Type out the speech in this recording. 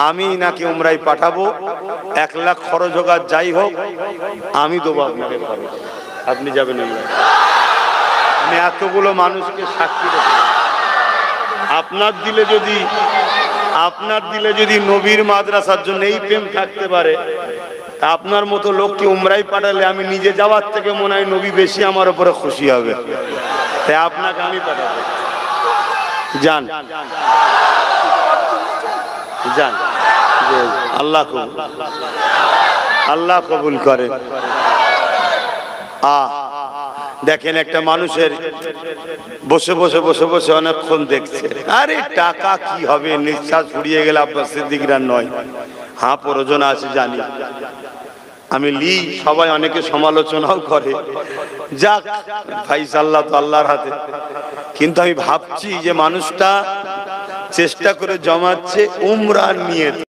আমি নাকি উমরায় পাঠাবো, 1 লাখ খরচ হোক আর যাই হোক, আমি দেবো আপনাকে খরচ, আপনি যাবেন উমরায়। আমি এতগুলো মানুষকে সাক্ষী রেখে, আপনার দিলে যদি নবীর মাদ্রাসার জন্য এই প্রেম থাকতে পারে, তা আপনার মতো লোককে উমরায় পাঠালে আমি নিজে যাওয়ার থেকে মনে হয় নবী বেশি আমার উপরে খুশি হবে। তাই আপনাকে আমি পাঠাবো, যান যান, আল্লাহ কবুল করে। দেখেন একটা মানুষের বসে বসে বসে বসে অনেকক্ষণ দেখছে, আরে টাকা কি হবে, নিঃশ্বাস ফুরিয়ে গেলে আব্বাস সিদ্দিকরা নয়। হ্যাঁ প্রয়োজন আছে জানি, আমি সবাই অনেকে সমালোচনাও করে, যাক ফাইসাল্লাহ তো আল্লাহর হাতে। কিন্তু আমি ভাবছি যে মানুষটা চেষ্টা করে জমাচ্ছে উমরা নিয়ে।